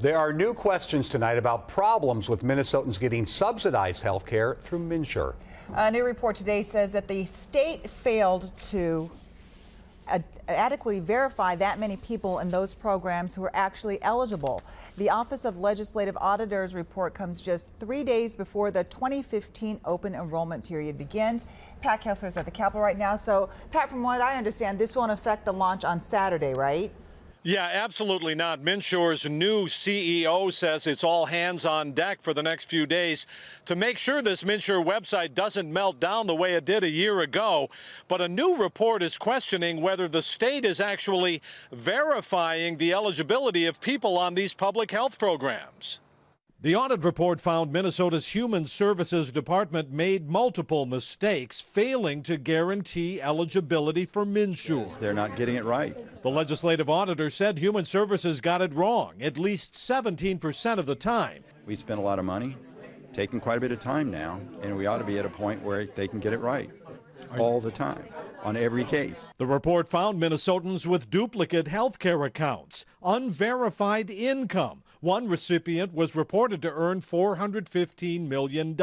There are new questions tonight about problems with Minnesotans getting subsidized health care through MNsure. A new report today says that the state failed to adequately verify that many people in those programs who are actually eligible. The Office of Legislative Auditor's report comes just 3 days before the 2015 open enrollment period begins. Pat Kessler is at the Capitol right now. So, Pat, from what I understand, this won't affect the launch on Saturday, right? Yeah, absolutely not. MNsure's new CEO says it's all hands on deck for the next few days to make sure this MNsure website doesn't melt down the way it did a year ago. But a new report is questioning whether the state is actually verifying the eligibility of people on these public health programs. The audit report found Minnesota's Human Services Department made multiple mistakes, failing to guarantee eligibility for MNsure. They're not getting it right. The legislative auditor said Human Services got it wrong at least 17% of the time. We spent a lot of money, taking quite a bit of time now, and we ought to be at a point where they can get it right all the time, on every case. The report found Minnesotans with duplicate health care accounts, unverified income. One recipient was reported to earn $415 million,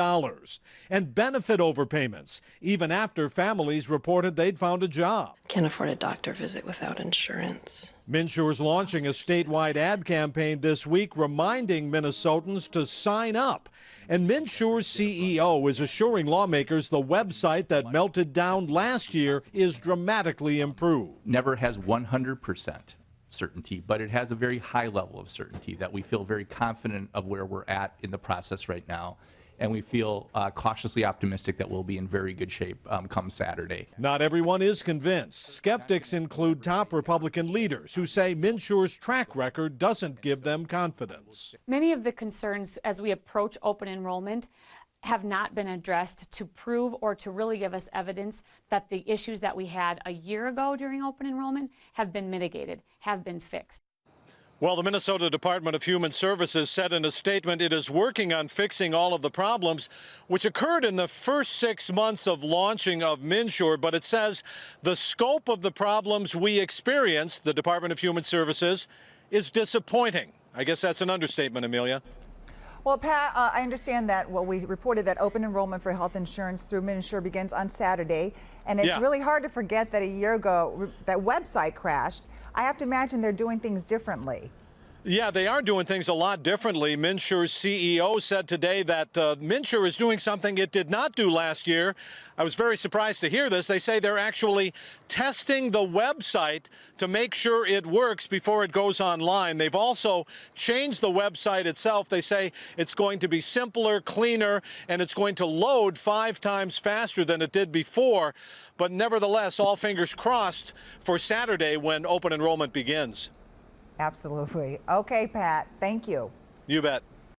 and benefit overpayments, even after families reported they'd found a job. Can't afford a doctor visit without insurance. MNsure's launching a statewide ad campaign this week reminding Minnesotans to sign up. And MNsure's CEO is assuring lawmakers the website that melted down last year is dramatically improved. Never has 100% certainty, but it has a very high level of certainty that we feel very confident of where we're at in the process right now. And we feel cautiously optimistic that we'll be in very good shape come Saturday. Not everyone is convinced. Skeptics include top Republican leaders who say MNsure's track record doesn't give them confidence. Many of the concerns as we approach open enrollment have not been addressed to prove or to really give us evidence that the issues that we had a year ago during open enrollment have been mitigated, have been fixed. Well, the Minnesota Department of Human Services said in a statement it is working on fixing all of the problems which occurred in the first 6 months of launching of MNsure, but it says the scope of the problems we experienced, the Department of Human Services, is disappointing. I guess that's an understatement, Amelia. Well, Pat, I understand that we reported that open enrollment for health insurance through MNsure begins on Saturday, and it's really hard to forget that a year ago that website crashed. I have to imagine they're doing things differently. Yeah, they are doing things a lot differently. MNsure's CEO said today that MNsure is doing something it did not do last year. I was very surprised to hear this. They say they're actually testing the website to make sure it works before it goes online. They've also changed the website itself. They say it's going to be simpler, cleaner, and it's going to load 5 times faster than it did before. But nevertheless, all fingers crossed for Saturday when open enrollment begins. Absolutely. Okay, Pat, thank you. You bet.